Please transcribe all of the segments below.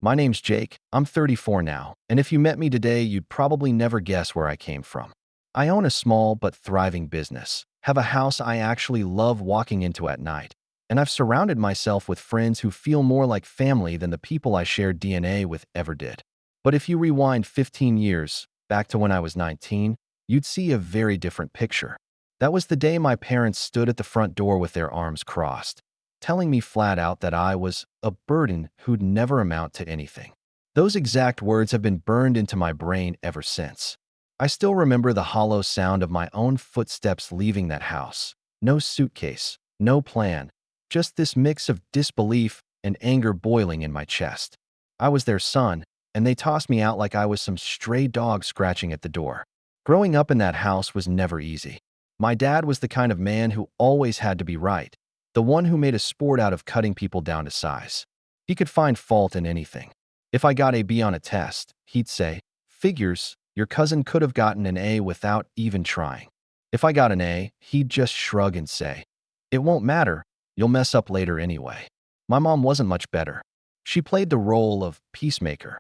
My name's Jake. I'm 34 now, and if you met me today, you'd probably never guess where I came from. I own a small but thriving business, have a house I actually love walking into at night, and I've surrounded myself with friends who feel more like family than the people I shared DNA with ever did. But if you rewind 15 years, back to when I was 19, you'd see a very different picture. That was the day my parents stood at the front door with their arms crossed, telling me flat out that I was a burden who'd never amount to anything. Those exact words have been burned into my brain ever since. I still remember the hollow sound of my own footsteps leaving that house. No suitcase, no plan, just this mix of disbelief and anger boiling in my chest. I was their son, and they tossed me out like I was some stray dog scratching at the door. Growing up in that house was never easy. My dad was the kind of man who always had to be right, the one who made a sport out of cutting people down to size. He could find fault in anything. If I got a B on a test, he'd say, "Figures, your cousin could have gotten an A without even trying." If I got an A, he'd just shrug and say, "It won't matter, you'll mess up later anyway." My mom wasn't much better. She played the role of peacemaker.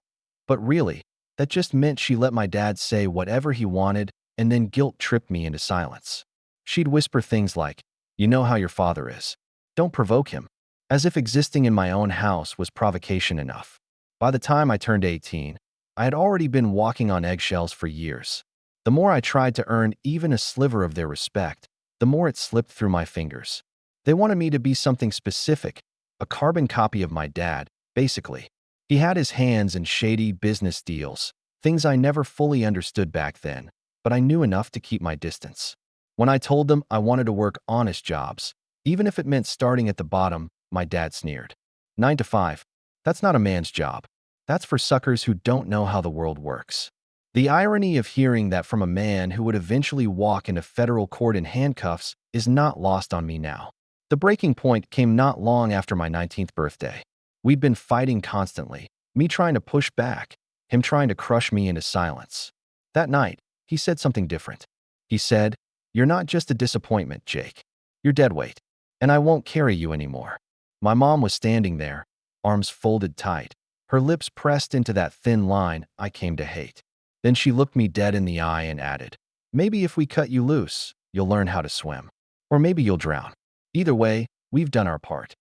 But really, that just meant she let my dad say whatever he wanted and then guilt-tripped me into silence. She'd whisper things like, "You know how your father is. Don't provoke him," as if existing in my own house was provocation enough. By the time I turned 18, I had already been walking on eggshells for years. The more I tried to earn even a sliver of their respect, the more it slipped through my fingers. They wanted me to be something specific, a carbon copy of my dad, basically. He had his hands in shady business deals, things I never fully understood back then, but I knew enough to keep my distance. When I told them I wanted to work honest jobs, even if it meant starting at the bottom, my dad sneered. 9 to 5. That's not a man's job. That's for suckers who don't know how the world works. The irony of hearing that from a man who would eventually walk into federal court in handcuffs is not lost on me now. The breaking point came not long after my 19th birthday. We'd been fighting constantly, me trying to push back, him trying to crush me into silence. That night, he said something different. He said, "You're not just a disappointment, Jake. You're dead weight, and I won't carry you anymore." My mom was standing there, arms folded tight, her lips pressed into that thin line I came to hate. Then she looked me dead in the eye and added, "Maybe if we cut you loose, you'll learn how to swim. Or maybe you'll drown. Either way, we've done our part."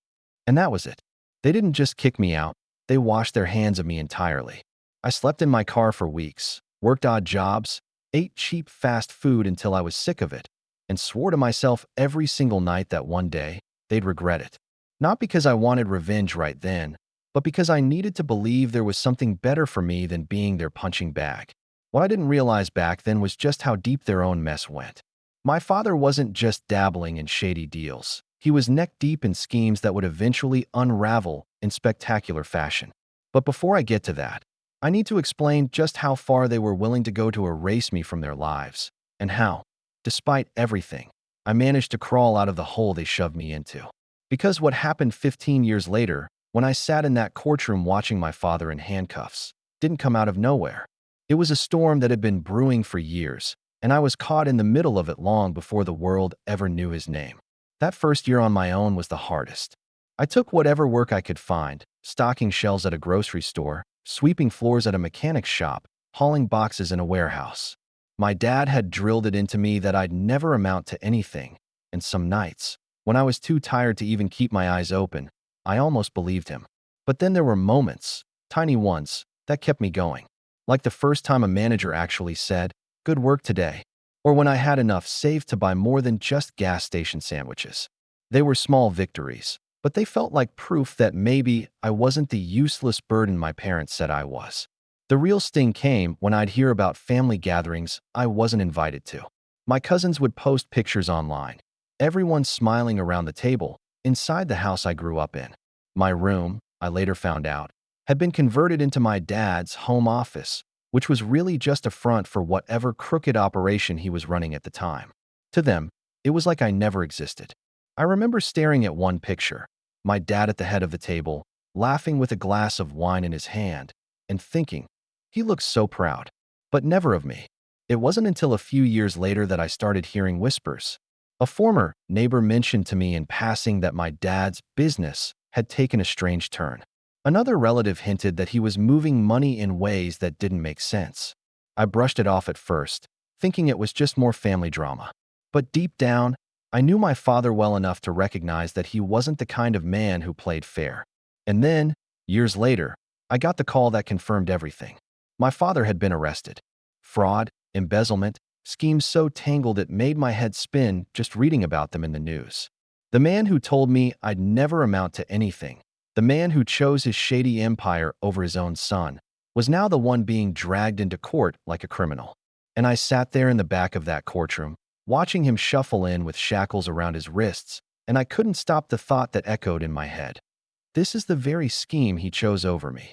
And that was it. They didn't just kick me out, they washed their hands of me entirely. I slept in my car for weeks, worked odd jobs, ate cheap fast food until I was sick of it, and swore to myself every single night that one day, they'd regret it. Not because I wanted revenge right then, but because I needed to believe there was something better for me than being their punching bag. What I didn't realize back then was just how deep their own mess went. My father wasn't just dabbling in shady deals. He was neck-deep in schemes that would eventually unravel in spectacular fashion. But before I get to that, I need to explain just how far they were willing to go to erase me from their lives, and how, despite everything, I managed to crawl out of the hole they shoved me into. Because what happened 15 years later, when I sat in that courtroom watching my father in handcuffs, didn't come out of nowhere. It was a storm that had been brewing for years, and I was caught in the middle of it long before the world ever knew his name. That first year on my own was the hardest. I took whatever work I could find, stocking shelves at a grocery store, sweeping floors at a mechanic's shop, hauling boxes in a warehouse. My dad had drilled it into me that I'd never amount to anything, and some nights, when I was too tired to even keep my eyes open, I almost believed him. But then there were moments, tiny ones, that kept me going. Like the first time a manager actually said, "Good work today," or when I had enough saved to buy more than just gas station sandwiches. They were small victories, but they felt like proof that maybe I wasn't the useless burden my parents said I was. The real sting came when I'd hear about family gatherings I wasn't invited to. My cousins would post pictures online, everyone smiling around the table, inside the house I grew up in. My room, I later found out, had been converted into my dad's home office, which was really just a front for whatever crooked operation he was running at the time. To them, it was like I never existed. I remember staring at one picture, my dad at the head of the table, laughing with a glass of wine in his hand, and thinking, he looks so proud, but never of me. It wasn't until a few years later that I started hearing whispers. A former neighbor mentioned to me in passing that my dad's business had taken a strange turn. Another relative hinted that he was moving money in ways that didn't make sense. I brushed it off at first, thinking it was just more family drama. But deep down, I knew my father well enough to recognize that he wasn't the kind of man who played fair. And then, years later, I got the call that confirmed everything. My father had been arrested. Fraud, embezzlement, schemes so tangled it made my head spin just reading about them in the news. The man who told me I'd never amount to anything, the man who chose his shady empire over his own son, was now the one being dragged into court like a criminal. And I sat there in the back of that courtroom, watching him shuffle in with shackles around his wrists, and I couldn't stop the thought that echoed in my head. This is the very scheme he chose over me.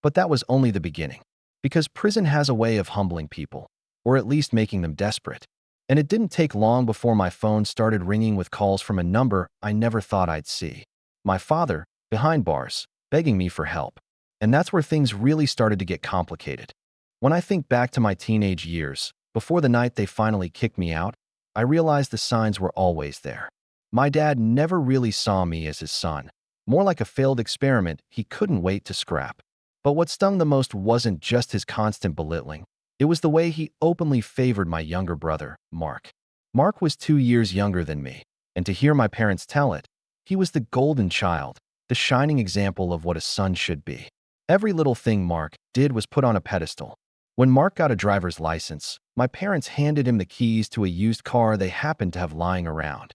But that was only the beginning, because prison has a way of humbling people, or at least making them desperate. And it didn't take long before my phone started ringing with calls from a number I never thought I'd see. My father, behind bars, begging me for help. And that's where things really started to get complicated. When I think back to my teenage years, before the night they finally kicked me out, I realized the signs were always there. My dad never really saw me as his son, more like a failed experiment he couldn't wait to scrap. But what stung the most wasn't just his constant belittling. It was the way he openly favored my younger brother, Mark. Mark was 2 years younger than me, and to hear my parents tell it, he was the golden child, the shining example of what a son should be. Every little thing Mark did was put on a pedestal. When Mark got a driver's license, my parents handed him the keys to a used car they happened to have lying around.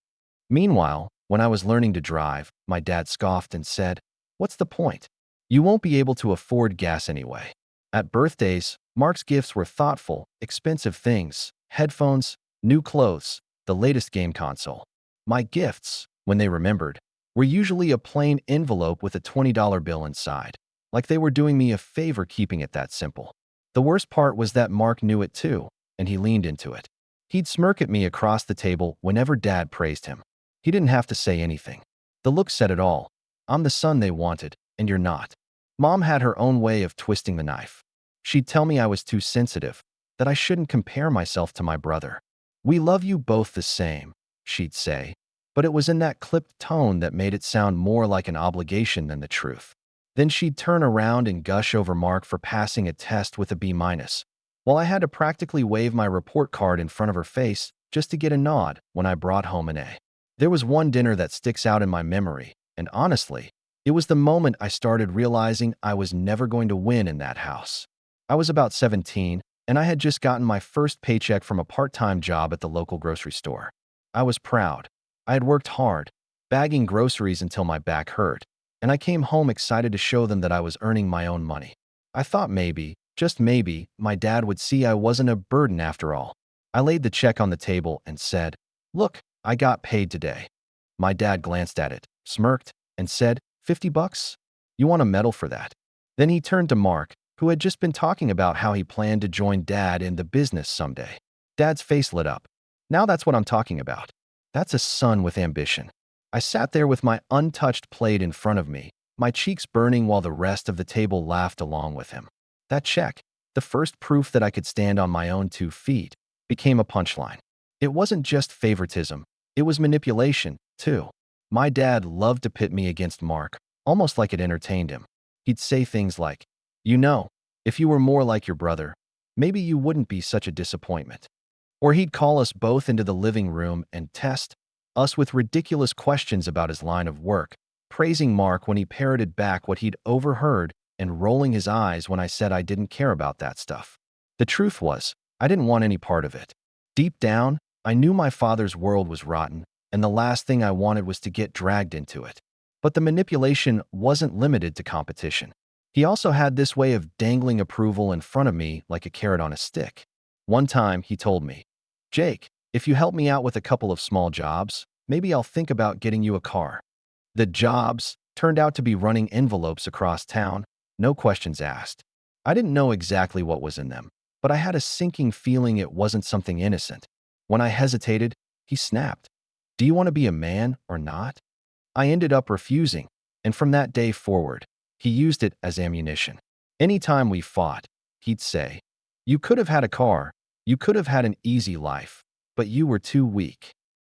Meanwhile, when I was learning to drive, my dad scoffed and said, "What's the point? You won't be able to afford gas anyway." At birthdays, Mark's gifts were thoughtful, expensive things: headphones, new clothes, the latest game console. My gifts, when they remembered, were usually a plain envelope with a $20 bill inside, like they were doing me a favor keeping it that simple. The worst part was that Mark knew it too, and he leaned into it. He'd smirk at me across the table whenever Dad praised him. He didn't have to say anything. The look said it all. "I'm the son they wanted, and you're not." Mom had her own way of twisting the knife. She'd tell me I was too sensitive, that I shouldn't compare myself to my brother. "We love you both the same," she'd say, but it was in that clipped tone that made it sound more like an obligation than the truth. Then she'd turn around and gush over Mark for passing a test with a B-, while I had to practically wave my report card in front of her face just to get a nod when I brought home an A. There was one dinner that sticks out in my memory, and honestly, it was the moment I started realizing I was never going to win in that house. I was about 17, and I had just gotten my first paycheck from a part-time job at the local grocery store. I was proud. I had worked hard, bagging groceries until my back hurt, and I came home excited to show them that I was earning my own money. I thought maybe, just maybe, my dad would see I wasn't a burden after all. I laid the check on the table and said, "Look, I got paid today." My dad glanced at it, smirked, and said, $50? You want a medal for that?" Then he turned to Mark, who had just been talking about how he planned to join Dad in the business someday. Dad's face lit up. "Now that's what I'm talking about. That's a son with ambition." I sat there with my untouched plate in front of me, my cheeks burning while the rest of the table laughed along with him. That check, the first proof that I could stand on my own 2 feet, became a punchline. It wasn't just favoritism, it was manipulation, too. My dad loved to pit me against Mark, almost like it entertained him. He'd say things like, "You know, if you were more like your brother, maybe you wouldn't be such a disappointment." Or he'd call us both into the living room and test us with ridiculous questions about his line of work, praising Mark when he parroted back what he'd overheard and rolling his eyes when I said I didn't care about that stuff. The truth was, I didn't want any part of it. Deep down, I knew my father's world was rotten, and the last thing I wanted was to get dragged into it. But the manipulation wasn't limited to competition. He also had this way of dangling approval in front of me like a carrot on a stick. One time, he told me, "Jake, if you help me out with a couple of small jobs, maybe I'll think about getting you a car." The jobs turned out to be running envelopes across town, no questions asked. I didn't know exactly what was in them, but I had a sinking feeling it wasn't something innocent. When I hesitated, he snapped, "Do you want to be a man or not?" I ended up refusing, and from that day forward, he used it as ammunition. Anytime we fought, he'd say, "You could have had a car, you could have had an easy life, but you were too weak."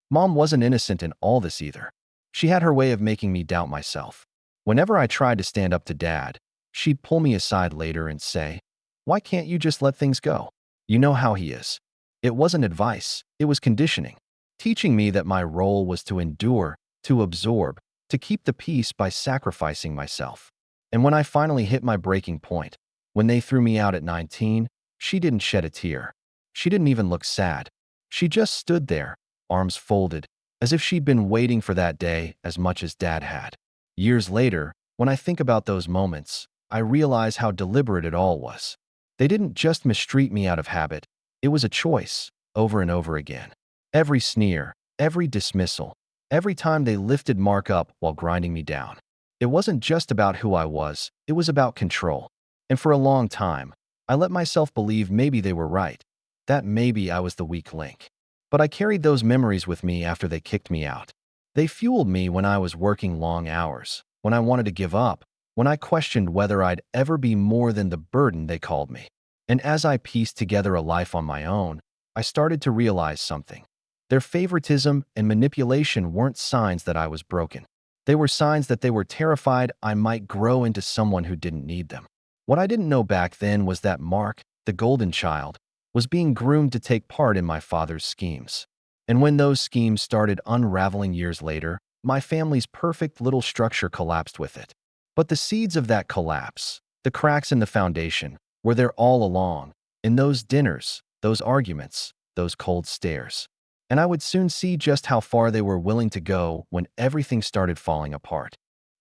Mom wasn't innocent in all this either. She had her way of making me doubt myself. Whenever I tried to stand up to Dad, she'd pull me aside later and say, "Why can't you just let things go? You know how he is." It wasn't advice, it was conditioning, teaching me that my role was to endure, to absorb, to keep the peace by sacrificing myself. And when I finally hit my breaking point, when they threw me out at 19, she didn't shed a tear. She didn't even look sad. She just stood there, arms folded, as if she'd been waiting for that day as much as Dad had. Years later, when I think about those moments, I realize how deliberate it all was. They didn't just mistreat me out of habit, it was a choice, over and over again. Every sneer, every dismissal, every time they lifted Mark up while grinding me down. It wasn't just about who I was, it was about control. And for a long time, I let myself believe maybe they were right, that maybe I was the weak link. But I carried those memories with me after they kicked me out. They fueled me when I was working long hours, when I wanted to give up, when I questioned whether I'd ever be more than the burden they called me. And as I pieced together a life on my own, I started to realize something. Their favoritism and manipulation weren't signs that I was broken. They were signs that they were terrified I might grow into someone who didn't need them. What I didn't know back then was that Mark, the golden child, was being groomed to take part in my father's schemes. And when those schemes started unraveling years later, my family's perfect little structure collapsed with it. But the seeds of that collapse, the cracks in the foundation, were there all along, in those dinners, those arguments, those cold stares. And I would soon see just how far they were willing to go when everything started falling apart.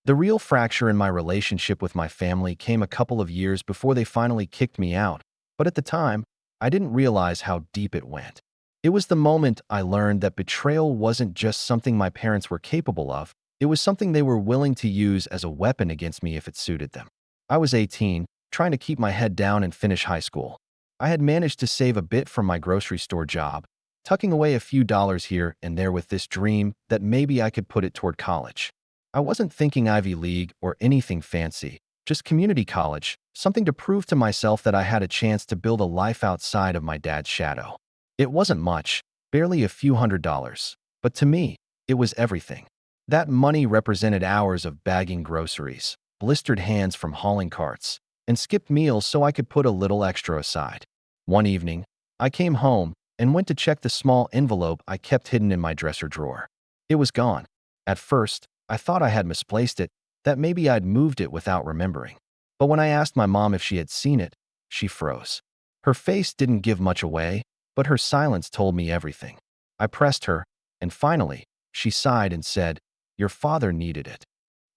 The real fracture in my relationship with my family came a couple of years before they finally kicked me out, but at the time, I didn't realize how deep it went. It was the moment I learned that betrayal wasn't just something my parents were capable of, it was something they were willing to use as a weapon against me if it suited them. I was 18, trying to keep my head down and finish high school. I had managed to save a bit from my grocery store job, tucking away a few dollars here and there with this dream that maybe I could put it toward college. I wasn't thinking Ivy League or anything fancy, just community college, something to prove to myself that I had a chance to build a life outside of my dad's shadow. It wasn't much, barely a few $100s, but to me, it was everything. That money represented hours of bagging groceries, blistered hands from hauling carts, and skipped meals so I could put a little extra aside. One evening, I came home and went to check the small envelope I kept hidden in my dresser drawer. It was gone. At first, I thought I had misplaced it, that maybe I'd moved it without remembering. But when I asked my mom if she had seen it, she froze. Her face didn't give much away, but her silence told me everything. I pressed her, and finally, she sighed and said, "Your father needed it."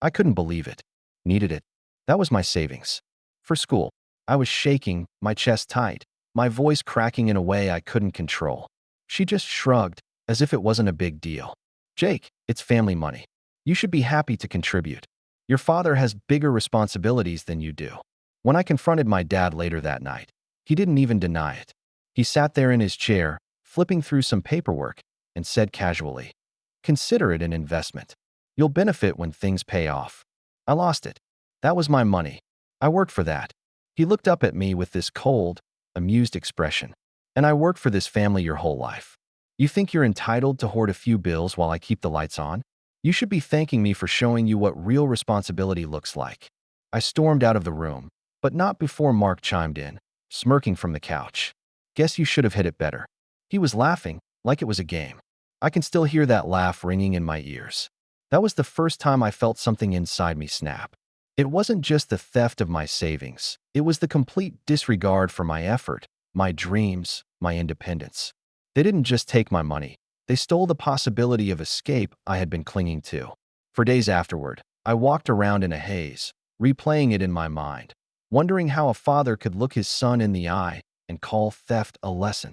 I couldn't believe it. Needed it. That was my savings. For school, I was shaking, my chest tight, my voice cracking in a way I couldn't control. She just shrugged, as if it wasn't a big deal. "Jake, it's family money. You should be happy to contribute. Your father has bigger responsibilities than you do." When I confronted my dad later that night, he didn't even deny it. He sat there in his chair, flipping through some paperwork, and said casually, "Consider it an investment. You'll benefit when things pay off." I lost it. That was my money. I worked for that. He looked up at me with this cold, amused expression. "And I worked for this family your whole life. You think you're entitled to hoard a few bills while I keep the lights on? You should be thanking me for showing you what real responsibility looks like." I stormed out of the room, but not before Mark chimed in, smirking from the couch. "Guess you should have hit it better." He was laughing, like it was a game. I can still hear that laugh ringing in my ears. That was the first time I felt something inside me snap. It wasn't just the theft of my savings. It was the complete disregard for my effort, my dreams, my independence. They didn't just take my money. They stole the possibility of escape I had been clinging to. For days afterward, I walked around in a haze, replaying it in my mind, wondering how a father could look his son in the eye and call theft a lesson.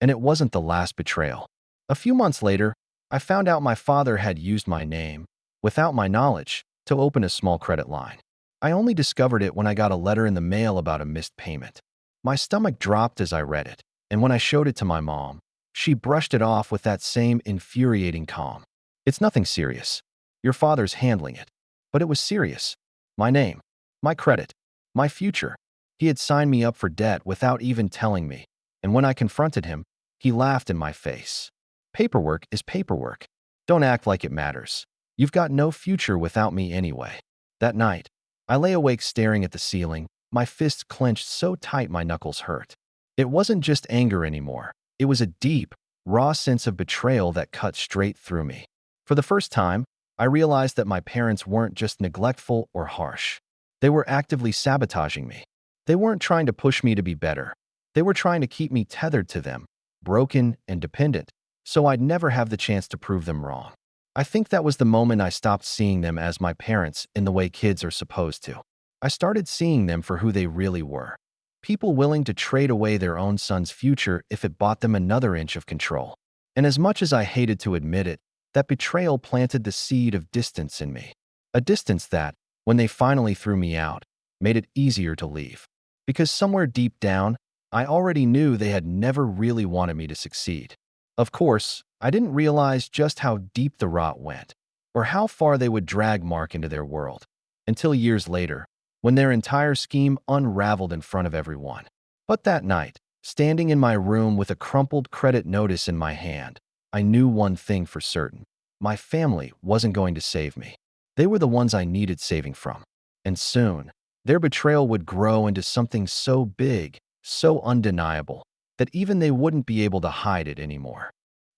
And it wasn't the last betrayal. A few months later, I found out my father had used my name, without my knowledge, to open a small credit line. I only discovered it when I got a letter in the mail about a missed payment. My stomach dropped as I read it, and when I showed it to my mom, she brushed it off with that same infuriating calm. "It's nothing serious. Your father's handling it." But it was serious. My name, my credit, my future. He had signed me up for debt without even telling me, and when I confronted him, he laughed in my face. "Paperwork is paperwork. Don't act like it matters. You've got no future without me anyway." That night, I lay awake staring at the ceiling, my fists clenched so tight my knuckles hurt. It wasn't just anger anymore. It was a deep, raw sense of betrayal that cut straight through me. For the first time, I realized that my parents weren't just neglectful or harsh. They were actively sabotaging me. They weren't trying to push me to be better. They were trying to keep me tethered to them, broken and dependent, so I'd never have the chance to prove them wrong. I think that was the moment I stopped seeing them as my parents in the way kids are supposed to. I started seeing them for who they really were. People willing to trade away their own son's future if it bought them another inch of control. And as much as I hated to admit it, that betrayal planted the seed of distance in me. A distance that, when they finally threw me out, made it easier to leave. Because somewhere deep down, I already knew they had never really wanted me to succeed. Of course, I didn't realize just how deep the rot went, or how far they would drag Mark into their world, until years later, when their entire scheme unraveled in front of everyone. But that night, standing in my room with a crumpled credit notice in my hand, I knew one thing for certain. My family wasn't going to save me. They were the ones I needed saving from. And soon, their betrayal would grow into something so big, so undeniable, that even they wouldn't be able to hide it anymore.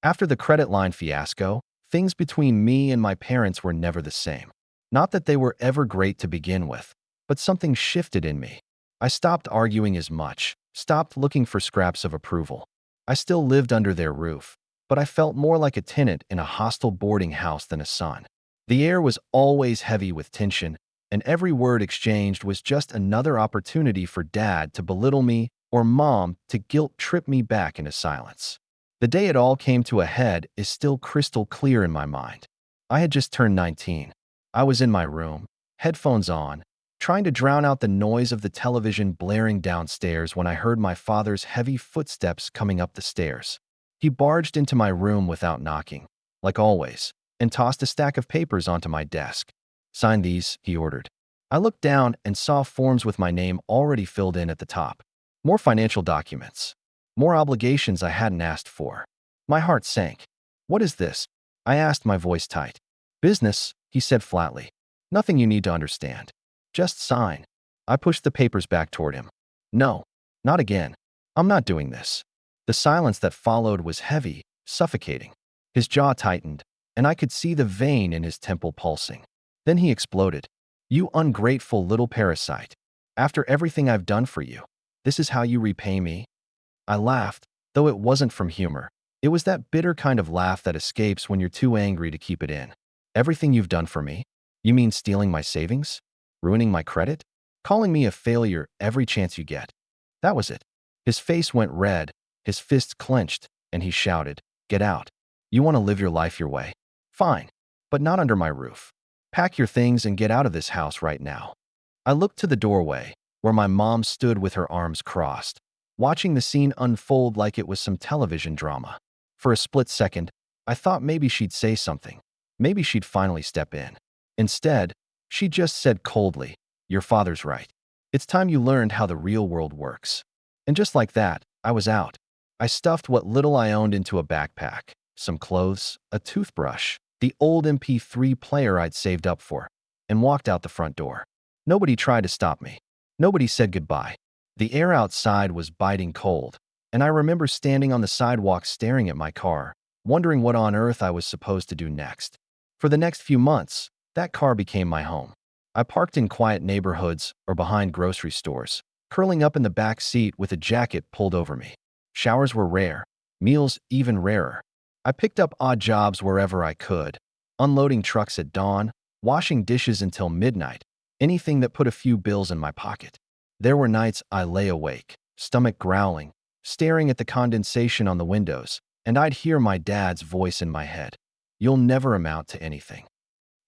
After the credit line fiasco, things between me and my parents were never the same. Not that they were ever great to begin with, but something shifted in me. I stopped arguing as much, stopped looking for scraps of approval. I still lived under their roof, but I felt more like a tenant in a hostile boarding house than a son. The air was always heavy with tension, and every word exchanged was just another opportunity for Dad to belittle me or Mom to guilt-trip me back into silence. The day it all came to a head is still crystal clear in my mind. I had just turned 19. I was in my room, headphones on, trying to drown out the noise of the television blaring downstairs when I heard my father's heavy footsteps coming up the stairs. He barged into my room without knocking, like always, and tossed a stack of papers onto my desk. "Sign these," he ordered. I looked down and saw forms with my name already filled in at the top. More financial documents. More obligations I hadn't asked for. My heart sank. "What is this?" I asked, my voice tight. "Business," he said flatly. "Nothing you need to understand. Just sign." I pushed the papers back toward him. "No, not again. I'm not doing this." The silence that followed was heavy, suffocating. His jaw tightened, and I could see the vein in his temple pulsing. Then he exploded. "You ungrateful little parasite. After everything I've done for you, this is how you repay me?" I laughed, though it wasn't from humor. It was that bitter kind of laugh that escapes when you're too angry to keep it in. "Everything you've done for me? You mean stealing my savings? Ruining my credit? Calling me a failure every chance you get?" That was it. His face went red, his fists clenched, and he shouted, "Get out. You want to live your life your way? Fine, but not under my roof. Pack your things and get out of this house right now." I looked to the doorway, where my mom stood with her arms crossed, watching the scene unfold like it was some television drama. For a split second, I thought maybe she'd say something. Maybe she'd finally step in. Instead, she just said coldly, "Your father's right. It's time you learned how the real world works." And just like that, I was out. I stuffed what little I owned into a backpack, some clothes, a toothbrush, the old MP3 player I'd saved up for, and walked out the front door. Nobody tried to stop me. Nobody said goodbye. The air outside was biting cold, and I remember standing on the sidewalk staring at my car, wondering what on earth I was supposed to do next. For the next few months, that car became my home. I parked in quiet neighborhoods or behind grocery stores, curling up in the back seat with a jacket pulled over me. Showers were rare, meals even rarer. I picked up odd jobs wherever I could, unloading trucks at dawn, washing dishes until midnight, anything that put a few bills in my pocket. There were nights I lay awake, stomach growling, staring at the condensation on the windows, and I'd hear my dad's voice in my head. "You'll never amount to anything."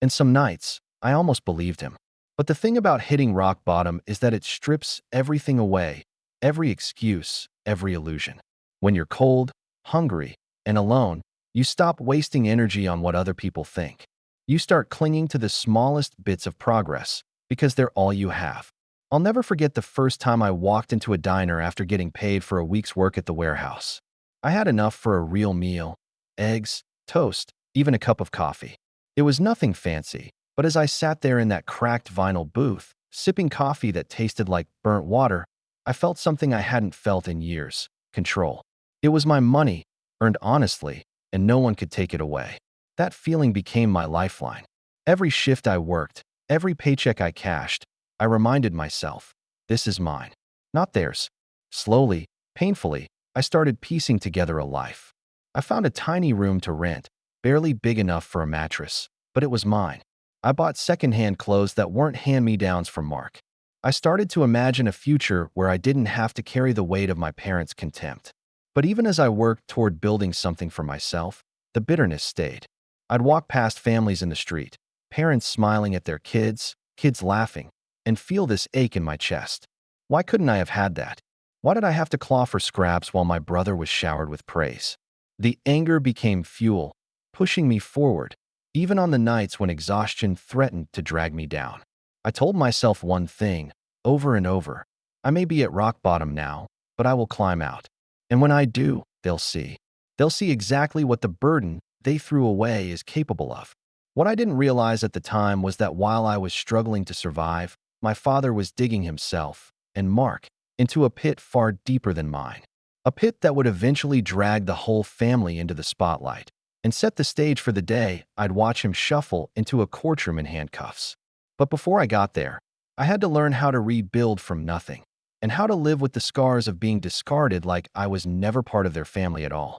And some nights, I almost believed him. But the thing about hitting rock bottom is that it strips everything away, every excuse, every illusion. When you're cold, hungry, and alone, you stop wasting energy on what other people think. You start clinging to the smallest bits of progress, because they're all you have. I'll never forget the first time I walked into a diner after getting paid for a week's work at the warehouse. I had enough for a real meal, eggs, toast, even a cup of coffee. It was nothing fancy, But as I sat there in that cracked vinyl booth, sipping coffee that tasted like burnt water, I felt something I hadn't felt in years: control. It was my money, earned honestly, and no one could take it away. That feeling became my lifeline. Every shift I worked, every paycheck I cashed, I reminded myself, this is mine, not theirs. Slowly, painfully, I started piecing together a life. I found a tiny room to rent, barely big enough for a mattress, but it was mine. I bought secondhand clothes that weren't hand-me-downs from Mark. I started to imagine a future where I didn't have to carry the weight of my parents' contempt. But even as I worked toward building something for myself, the bitterness stayed. I'd walk past families in the street, parents smiling at their kids, kids laughing, and feel this ache in my chest. Why couldn't I have had that? Why did I have to claw for scraps while my brother was showered with praise? The anger became fuel, pushing me forward, even on the nights when exhaustion threatened to drag me down. I told myself one thing, over and over: I may be at rock bottom now, but I will climb out. And when I do, they'll see. They'll see exactly what the burden they threw away is capable of. What I didn't realize at the time was that while I was struggling to survive, my father was digging himself, and Mark, into a pit far deeper than mine. A pit that would eventually drag the whole family into the spotlight and set the stage for the day I'd watch him shuffle into a courtroom in handcuffs. But before I got there, I had to learn how to rebuild from nothing, and how to live with the scars of being discarded like I was never part of their family at all.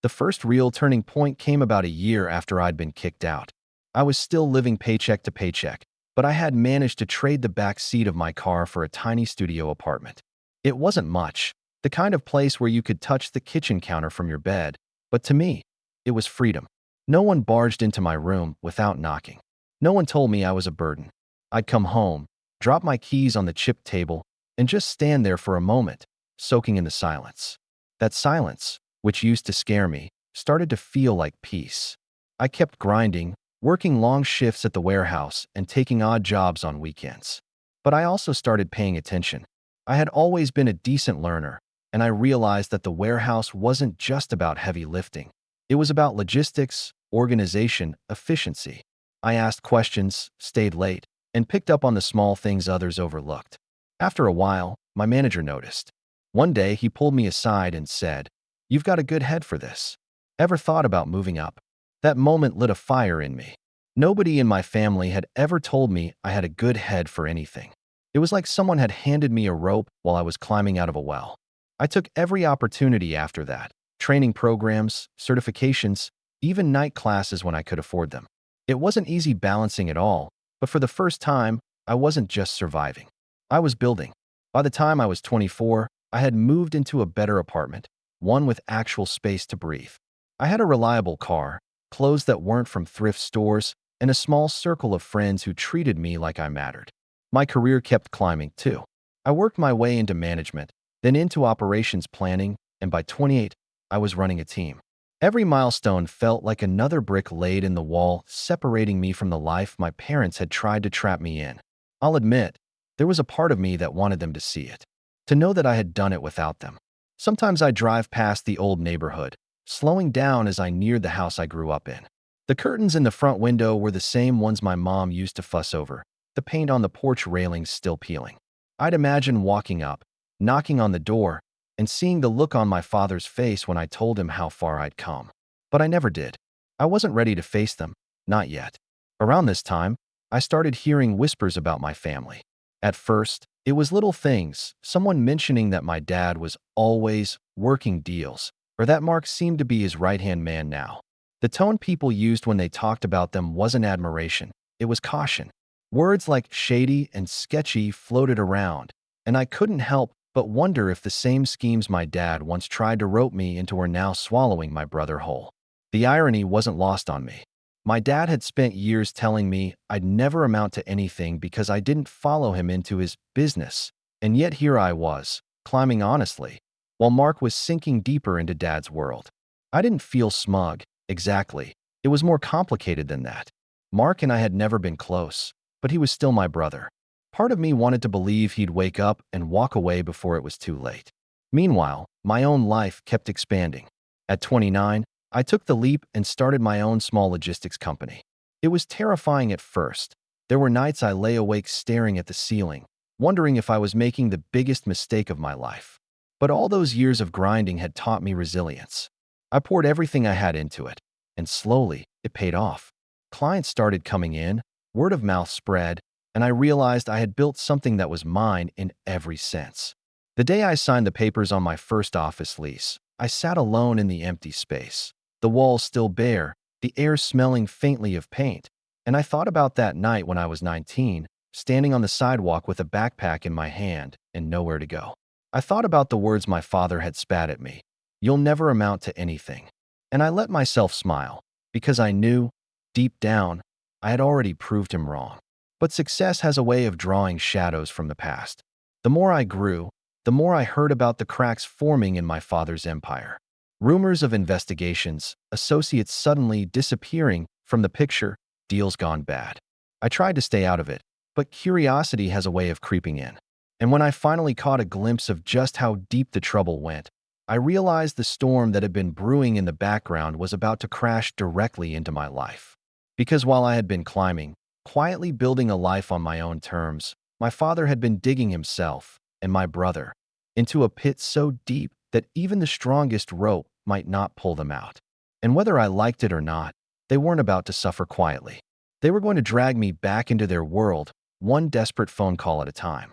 The first real turning point came about a year after I'd been kicked out. I was still living paycheck to paycheck, but I had managed to trade the back seat of my car for a tiny studio apartment. It wasn't much, the kind of place where you could touch the kitchen counter from your bed, but to me, it was freedom. No one barged into my room without knocking. No one told me I was a burden. I'd come home, drop my keys on the chip table, and just stand there for a moment, soaking in the silence. That silence, which used to scare me, started to feel like peace. I kept grinding, working long shifts at the warehouse and taking odd jobs on weekends. But I also started paying attention. I had always been a decent learner, and I realized that the warehouse wasn't just about heavy lifting. It was about logistics, organization, efficiency. I asked questions, stayed late, and picked up on the small things others overlooked. After a while, my manager noticed. One day, he pulled me aside and said, "You've got a good head for this. Ever thought about moving up?" That moment lit a fire in me. Nobody in my family had ever told me I had a good head for anything. It was like someone had handed me a rope while I was climbing out of a well. I took every opportunity after that: training programs, certifications, even night classes when I could afford them. It wasn't easy balancing it all, but for the first time, I wasn't just surviving. I was building. By the time I was 24, I had moved into a better apartment, one with actual space to breathe. I had a reliable car, clothes that weren't from thrift stores, and a small circle of friends who treated me like I mattered. My career kept climbing, too. I worked my way into management, then into operations planning, and by 28, I was running a team. Every milestone felt like another brick laid in the wall, separating me from the life my parents had tried to trap me in. I'll admit, there was a part of me that wanted them to see it, to know that I had done it without them. Sometimes I'd drive past the old neighborhood, slowing down as I neared the house I grew up in. The curtains in the front window were the same ones my mom used to fuss over, the paint on the porch railings still peeling. I'd imagine walking up, knocking on the door, and seeing the look on my father's face when I told him how far I'd come. But I never did. I wasn't ready to face them, not yet. Around this time, I started hearing whispers about my family. At first, it was little things, someone mentioning that my dad was always working deals, or that Mark seemed to be his right-hand man now. The tone people used when they talked about them wasn't admiration, it was caution. Words like shady and sketchy floated around, and I couldn't help but wonder if the same schemes my dad once tried to rope me into were now swallowing my brother whole. The irony wasn't lost on me. My dad had spent years telling me I'd never amount to anything because I didn't follow him into his business, and yet here I was, climbing honestly, while Mark was sinking deeper into Dad's world. I didn't feel smug, exactly. It was more complicated than that. Mark and I had never been close, but he was still my brother. Part of me wanted to believe he'd wake up and walk away before it was too late. Meanwhile, my own life kept expanding. At 29, I took the leap and started my own small logistics company. It was terrifying at first, There were nights I lay awake staring at the ceiling, wondering if I was making the biggest mistake of my life. But all those years of grinding had taught me resilience. I poured everything I had into it, and slowly, it paid off. Clients started coming in, word of mouth spread, and I realized I had built something that was mine in every sense. The day I signed the papers on my first office lease, I sat alone in the empty space, the walls still bare, the air smelling faintly of paint, and I thought about that night when I was 19, standing on the sidewalk with a backpack in my hand and nowhere to go. I thought about the words my father had spat at me. "You'll never amount to anything." And I let myself smile, because I knew, deep down, I had already proved him wrong. But success has a way of drawing shadows from the past. The more I grew, the more I heard about the cracks forming in my father's empire. Rumors of investigations, associates suddenly disappearing from the picture, deals gone bad. I tried to stay out of it, but curiosity has a way of creeping in. And when I finally caught a glimpse of just how deep the trouble went, I realized the storm that had been brewing in the background was about to crash directly into my life. Because while I had been climbing, quietly building a life on my own terms, my father had been digging himself, and my brother, into a pit so deep that even the strongest rope might not pull them out. And whether I liked it or not, they weren't about to suffer quietly. They were going to drag me back into their world, one desperate phone call at a time.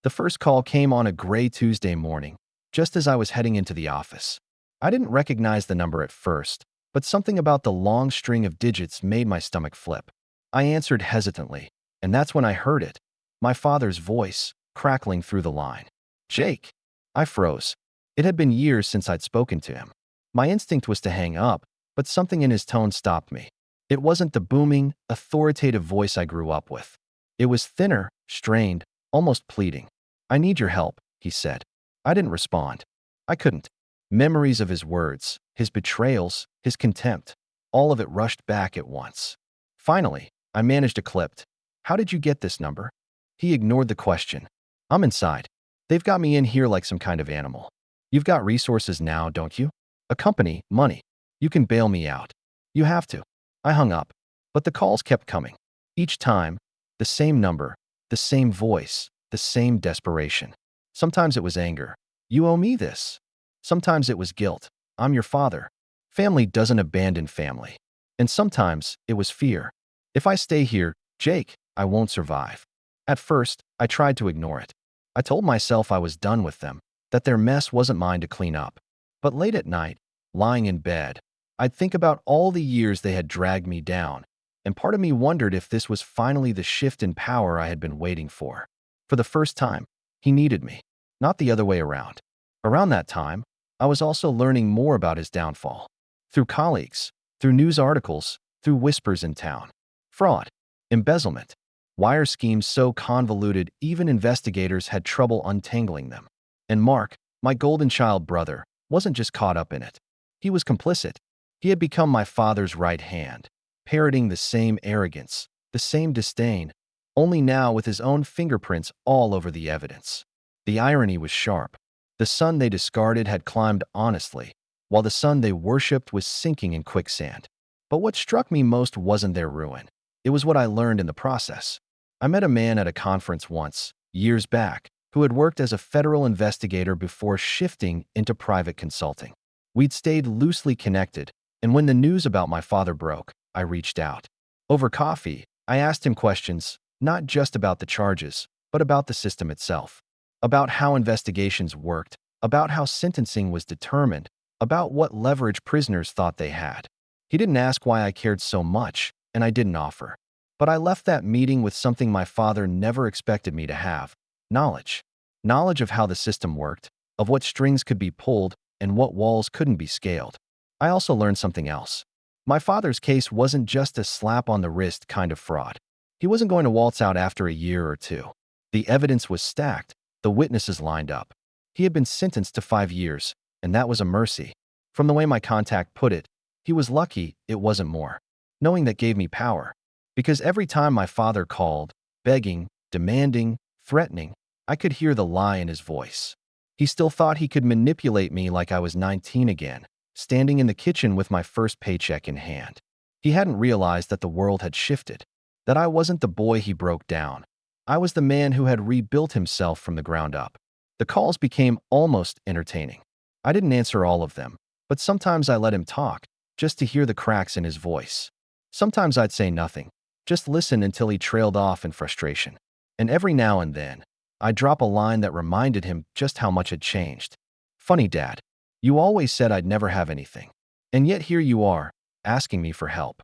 The first call came on a gray Tuesday morning, just as I was heading into the office. I didn't recognize the number at first, but something about the long string of digits made my stomach flip. I answered hesitantly, and that's when I heard it, my father's voice, crackling through the line. "Jake." I froze. It had been years since I'd spoken to him. My instinct was to hang up, but something in his tone stopped me. It wasn't the booming, authoritative voice I grew up with. It was thinner, strained, almost pleading. "I need your help," he said. I didn't respond. I couldn't. Memories of his words, his betrayals, his contempt, all of it rushed back at once. Finally, I managed a clipped. "How did you get this number?" He ignored the question. "I'm inside. They've got me in here like some kind of animal." "You've got resources now, don't you? A company, money. You can bail me out." "You have to." I hung up. But the calls kept coming. Each time, the same number, the same voice, the same desperation. Sometimes it was anger. "You owe me this." Sometimes it was guilt. "I'm your father. Family doesn't abandon family." And sometimes it was fear. "If I stay here, Jake, I won't survive." At first, I tried to ignore it. I told myself I was done with them, that their mess wasn't mine to clean up. But late at night, lying in bed, I'd think about all the years they had dragged me down, and part of me wondered if this was finally the shift in power I had been waiting for. For the first time, he needed me, not the other way around. Around that time, I was also learning more about his downfall. Through colleagues, through news articles, through whispers in town. Fraud, embezzlement, wire schemes so convoluted even investigators had trouble untangling them. And Mark, my golden child brother, wasn't just caught up in it. He was complicit. He had become my father's right hand, parroting the same arrogance, the same disdain, only now with his own fingerprints all over the evidence. The irony was sharp. The son they discarded had climbed honestly, while the son they worshipped was sinking in quicksand. But what struck me most wasn't their ruin. It was what I learned in the process. I met a man at a conference once, years back, who had worked as a federal investigator before shifting into private consulting. We'd stayed loosely connected, and when the news about my father broke, I reached out. Over coffee, I asked him questions, not just about the charges, but about the system itself. About how investigations worked, about how sentencing was determined, about what leverage prisoners thought they had. He didn't ask why I cared so much, and I didn't offer. But I left that meeting with something my father never expected me to have: knowledge. Knowledge of how the system worked, of what strings could be pulled, and what walls couldn't be scaled. I also learned something else. My father's case wasn't just a slap on the wrist kind of fraud. He wasn't going to waltz out after a year or two. The evidence was stacked, the witnesses lined up. He had been sentenced to 5 years, and that was a mercy. From the way my contact put it, he was lucky it wasn't more. Knowing that gave me power. Because every time my father called, begging, demanding, threatening, I could hear the lie in his voice. He still thought he could manipulate me like I was 19 again, standing in the kitchen with my first paycheck in hand. He hadn't realized that the world had shifted, that I wasn't the boy he broke down. I was the man who had rebuilt himself from the ground up. The calls became almost entertaining. I didn't answer all of them, but sometimes I let him talk, just to hear the cracks in his voice. Sometimes I'd say nothing, just listen until he trailed off in frustration. And every now and then, I'd drop a line that reminded him just how much had changed. Funny, Dad. You always said I'd never have anything. And yet here you are, asking me for help.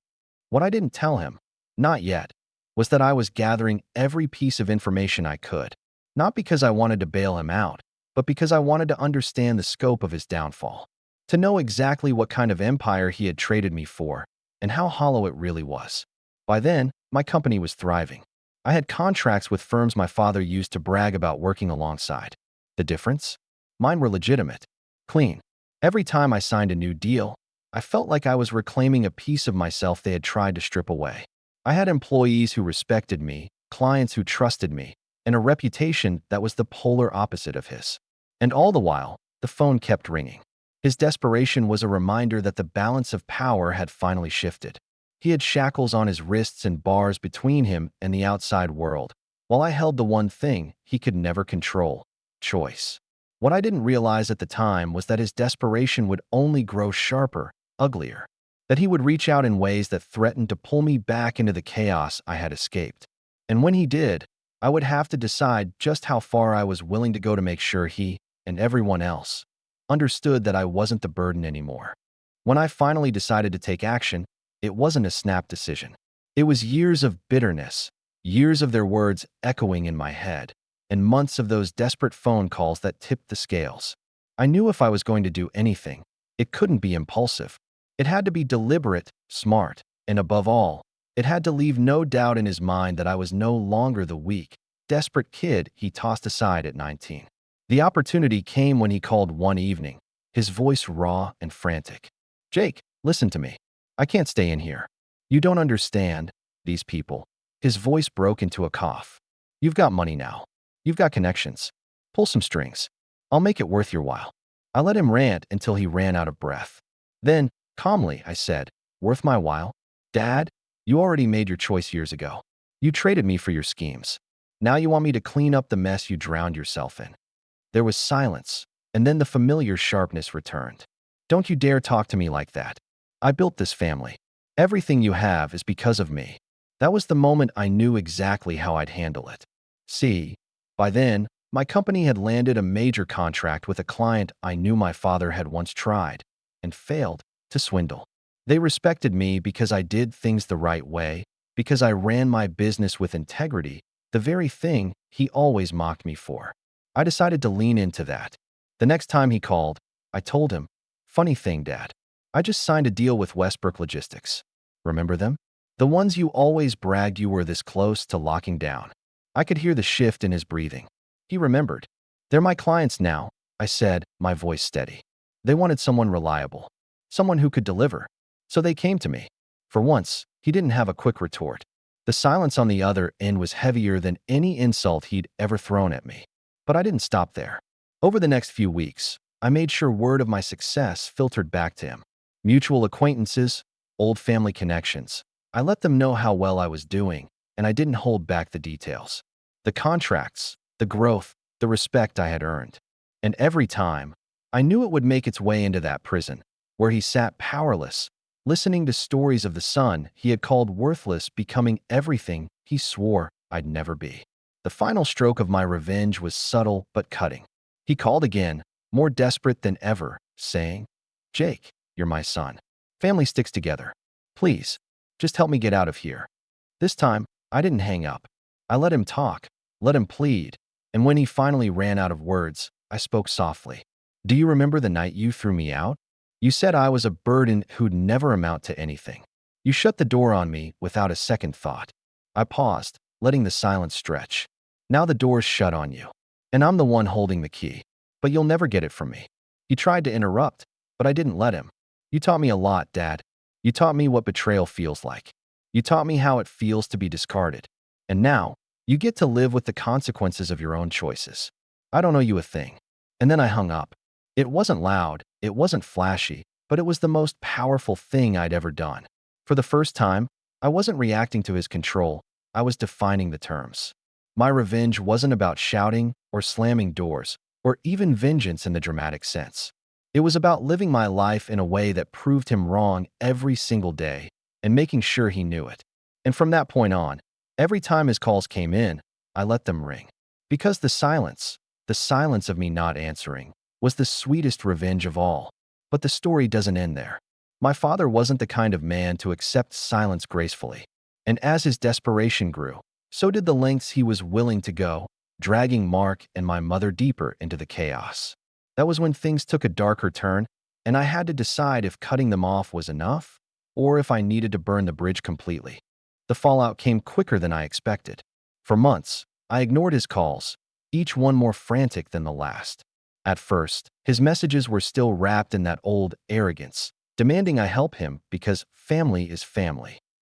What I didn't tell him, not yet, was that I was gathering every piece of information I could, not because I wanted to bail him out, but because I wanted to understand the scope of his downfall, to know exactly what kind of empire he had traded me for, and how hollow it really was. By then, my company was thriving. I had contracts with firms my father used to brag about working alongside. The difference? Mine were legitimate, clean. Every time I signed a new deal, I felt like I was reclaiming a piece of myself they had tried to strip away. I had employees who respected me, clients who trusted me, and a reputation that was the polar opposite of his. And all the while, the phone kept ringing. His desperation was a reminder that the balance of power had finally shifted. He had shackles on his wrists and bars between him and the outside world, while I held the one thing he could never control: choice. What I didn't realize at the time was that his desperation would only grow sharper, uglier, that he would reach out in ways that threatened to pull me back into the chaos I had escaped. And when he did, I would have to decide just how far I was willing to go to make sure he, and everyone else, understood that I wasn't the burden anymore. When I finally decided to take action, it wasn't a snap decision. It was years of bitterness, years of their words echoing in my head, and months of those desperate phone calls that tipped the scales. I knew if I was going to do anything, it couldn't be impulsive. It had to be deliberate, smart, and above all, it had to leave no doubt in his mind that I was no longer the weak, desperate kid he tossed aside at 19. The opportunity came when he called one evening, his voice raw and frantic. "Jake, listen to me. I can't stay in here. You don't understand, these people." His voice broke into a cough. "You've got money now. You've got connections. Pull some strings. I'll make it worth your while." I let him rant until he ran out of breath. Then, calmly, I said, "Worth my while? Dad, you already made your choice years ago. You traded me for your schemes. Now you want me to clean up the mess you drowned yourself in." There was silence, and then the familiar sharpness returned. "Don't you dare talk to me like that. I built this family. Everything you have is because of me." That was the moment I knew exactly how I'd handle it. See, by then, my company had landed a major contract with a client I knew my father had once tried, and failed, to swindle. They respected me because I did things the right way, because I ran my business with integrity, the very thing he always mocked me for. I decided to lean into that. The next time he called, I told him, "Funny thing, Dad. I just signed a deal with Westbrook Logistics. Remember them? The ones you always bragged you were this close to locking down." I could hear the shift in his breathing. He remembered. "They're my clients now," I said, my voice steady. "They wanted someone reliable, someone who could deliver. So they came to me." For once, he didn't have a quick retort. The silence on the other end was heavier than any insult he'd ever thrown at me. But I didn't stop there. Over the next few weeks, I made sure word of my success filtered back to him. Mutual acquaintances, old family connections. I let them know how well I was doing, and I didn't hold back the details. The contracts, the growth, the respect I had earned. And every time, I knew it would make its way into that prison, where he sat powerless, listening to stories of the son he had called worthless becoming everything he swore I'd never be. The final stroke of my revenge was subtle but cutting. He called again, more desperate than ever, saying, "Jake, you're my son. Family sticks together. Please, just help me get out of here." This time, I didn't hang up. I let him talk, let him plead, and when he finally ran out of words, I spoke softly. "Do you remember the night you threw me out? You said I was a burden who'd never amount to anything. You shut the door on me without a second thought." I paused, letting the silence stretch. "Now the door's shut on you, and I'm the one holding the key, but you'll never get it from me." He tried to interrupt, but I didn't let him. "You taught me a lot, Dad. You taught me what betrayal feels like. You taught me how it feels to be discarded. And now, you get to live with the consequences of your own choices. I don't owe you a thing." And then I hung up. It wasn't loud, it wasn't flashy, but it was the most powerful thing I'd ever done. For the first time, I wasn't reacting to his control, I was defining the terms. My revenge wasn't about shouting or slamming doors, or even vengeance in the dramatic sense. It was about living my life in a way that proved him wrong every single day and making sure he knew it. And from that point on, every time his calls came in, I let them ring. Because the silence of me not answering, was the sweetest revenge of all. But the story doesn't end there. My father wasn't the kind of man to accept silence gracefully. And as his desperation grew, so did the lengths he was willing to go, dragging Mark and my mother deeper into the chaos. That was when things took a darker turn, and I had to decide if cutting them off was enough, or if I needed to burn the bridge completely. The fallout came quicker than I expected. For months, I ignored his calls, each one more frantic than the last. At first, his messages were still wrapped in that old arrogance, demanding I help him because family is family.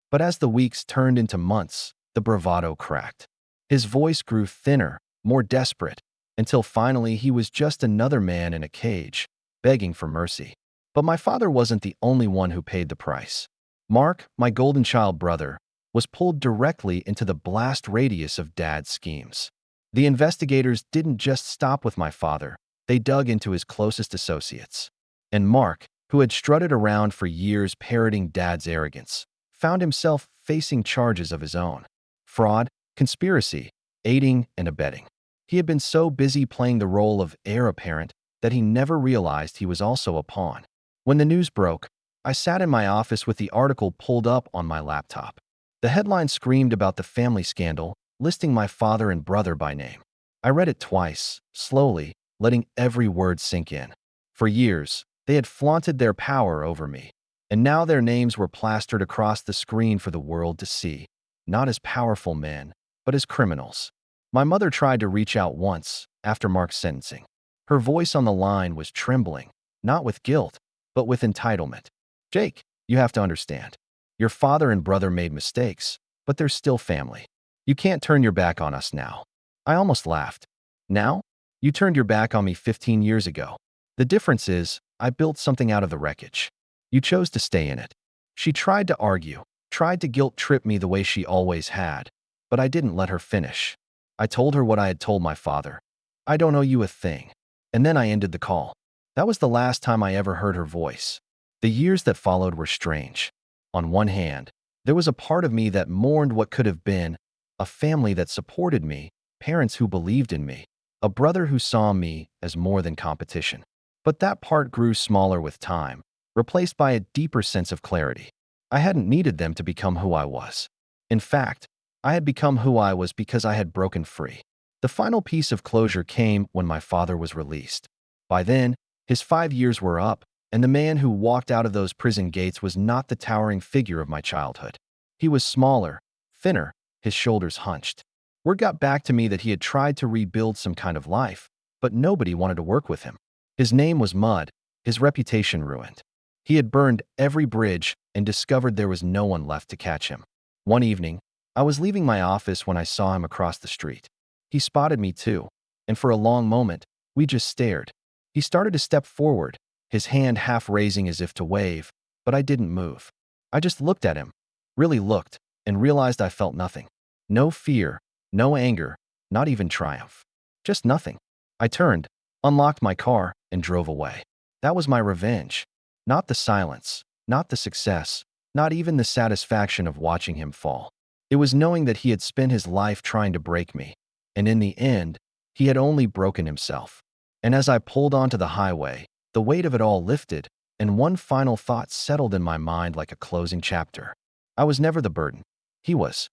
But as the weeks turned into months, the bravado cracked. His voice grew thinner, more desperate, until finally he was just another man in a cage, begging for mercy. But my father wasn't the only one who paid the price. Mark, my golden child brother, was pulled directly into the blast radius of Dad's schemes. The investigators didn't just stop with my father, they dug into his closest associates. And Mark, who had strutted around for years parroting Dad's arrogance, found himself facing charges of his own: fraud, conspiracy, aiding and abetting. He had been so busy playing the role of heir apparent that he never realized he was also a pawn. When the news broke, I sat in my office with the article pulled up on my laptop. The headline screamed about the family scandal, listing my father and brother by name. I read it twice, slowly, letting every word sink in. For years, they had flaunted their power over me, and now their names were plastered across the screen for the world to see, not as powerful men, but as criminals. My mother tried to reach out once, after Mark's sentencing. Her voice on the line was trembling, not with guilt, but with entitlement. "Jake, you have to understand. Your father and brother made mistakes, but they're still family. You can't turn your back on us now." I almost laughed. Now? You turned your back on me 15 years ago. The difference is, I built something out of the wreckage. You chose to stay in it. She tried to argue, tried to guilt-trip me the way she always had, but I didn't let her finish. I told her what I had told my father. "I don't owe you a thing." And then I ended the call. That was the last time I ever heard her voice. The years that followed were strange. On one hand, there was a part of me that mourned what could have been, a family that supported me, parents who believed in me, a brother who saw me as more than competition. But that part grew smaller with time, replaced by a deeper sense of clarity. I hadn't needed them to become who I was. In fact, I had become who I was because I had broken free. The final piece of closure came when my father was released. By then, his 5 years were up, and the man who walked out of those prison gates was not the towering figure of my childhood. He was smaller, thinner, his shoulders hunched. Word got back to me that he had tried to rebuild some kind of life, but nobody wanted to work with him. His name was mud, his reputation ruined. He had burned every bridge and discovered there was no one left to catch him. One evening, I was leaving my office when I saw him across the street. He spotted me too, and for a long moment, we just stared. He started to step forward, his hand half raising as if to wave, but I didn't move. I just looked at him, really looked, and realized I felt nothing. No fear, no anger, not even triumph. Just nothing. I turned, unlocked my car, and drove away. That was my revenge. Not the silence, not the success, not even the satisfaction of watching him fall. It was knowing that he had spent his life trying to break me, and in the end, he had only broken himself. And as I pulled onto the highway, the weight of it all lifted, and one final thought settled in my mind like a closing chapter. I was never the burden. He was.